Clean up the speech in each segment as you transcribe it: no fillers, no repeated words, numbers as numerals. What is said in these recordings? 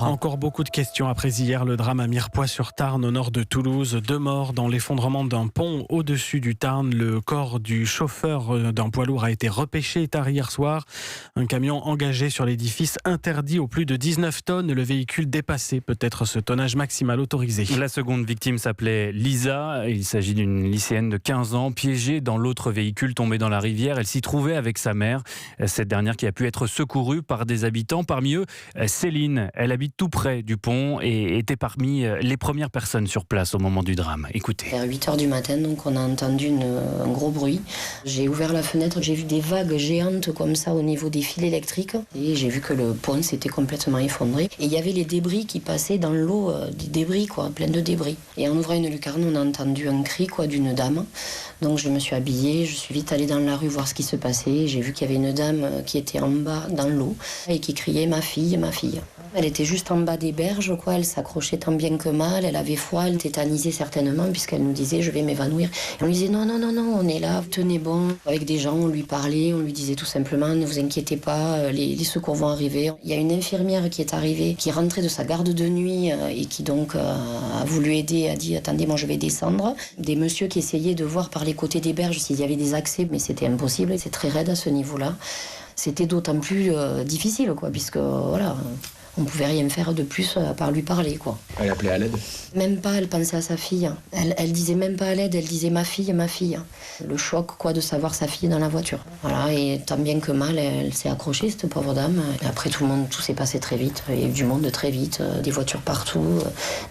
propre. Encore beaucoup de questions après hier. Le drame à Mirepoix-sur-Tarn, au nord de Toulouse. 2 morts dans l'effondrement d'un pont au-dessus du Tarn. Le corps du chauffeur d'un poids lourd a été repêché tard hier soir. Un camion engagé sur l'édifice interdit aux plus de 19 tonnes. Le véhicule dépassait peut-être ce tonnage maximal autorisé. La seconde victime s'appelait Lisa. Il s'agit d'une lycéenne de 15 ans, piégée dans l'autre véhicule tombé dans la rivière. Elle s'y trouvait avec sa mère. Cette dernière qui a pu être secourue par des habitants. Parmi eux, Céline. Elle habite tout près du pont et était parmi les premières personnes sur place au moment du drame. Écoutez. Vers 8h du matin, donc on a entendu un gros bruit. J'ai ouvert la fenêtre, j'ai vu des vagues géantes comme ça au niveau des fils électriques et j'ai vu que le pont s'était complètement effondré. Et il y avait les débris qui passaient dans l'eau, des débris quoi, plein de débris. Et en ouvrant une lucarne, on a entendu un cri quoi d'une dame. Donc je me suis habillée, je suis vite allée dans la rue voir ce qui se passait. J'ai vu qu'il y avait une dame qui était en bas dans l'eau et qui criait ma fille, ma fille. Elle était juste en bas des berges, quoi. Elle s'accrochait tant bien que mal. Elle avait froid, elle tétanisait certainement, puisqu'elle nous disait je vais m'évanouir. Et on lui disait non, on est là, tenez bon. Avec des gens, on lui parlait, on lui disait tout simplement ne vous inquiétez pas, les secours vont arriver. Il y a une infirmière qui est arrivée, qui rentrait de sa garde de nuit et qui donc a voulu aider, a dit attendez, moi je vais descendre. Des messieurs qui essayaient de voir par les côtés des berges s'il y avait des accès, mais c'était impossible. C'est très raide à ce niveau-là. C'était d'autant plus difficile, quoi, puisque voilà. On pouvait rien faire de plus à part lui parler, quoi. Elle appelait à l'aide? Même pas, elle pensait à sa fille. Elle disait même pas à l'aide, elle disait ma fille, ma fille. Le choc, quoi, de savoir sa fille dans la voiture. Voilà, et tant bien que mal, elle s'est accrochée, cette pauvre dame. Et après, tout s'est passé très vite. Il y a eu du monde très vite, des voitures partout,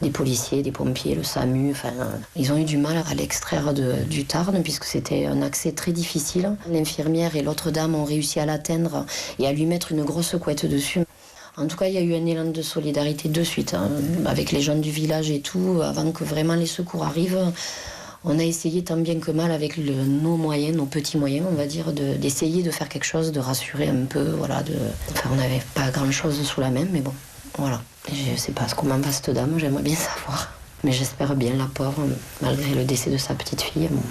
des policiers, des pompiers, le SAMU. Enfin, ils ont eu du mal à l'extraire du Tarn, puisque c'était un accès très difficile. L'infirmière et l'autre dame ont réussi à l'atteindre et à lui mettre une grosse couette dessus. En tout cas, il y a eu un élan de solidarité de suite, avec les jeunes du village et tout, avant que vraiment les secours arrivent. On a essayé tant bien que mal avec nos moyens, nos petits moyens, on va dire, d'essayer de faire quelque chose, de rassurer un peu. Voilà, on n'avait pas grand-chose sous la main, mais bon, voilà. Je ne sais pas comment va cette dame, j'aimerais bien savoir. Mais j'espère bien, la pauvre, malgré le décès de sa petite fille. Bon,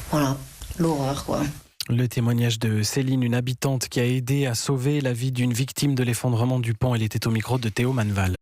voilà, l'horreur, quoi. Le témoignage de Céline, une habitante qui a aidé à sauver la vie d'une victime de l'effondrement du pont. Elle était au micro de Théo Manval.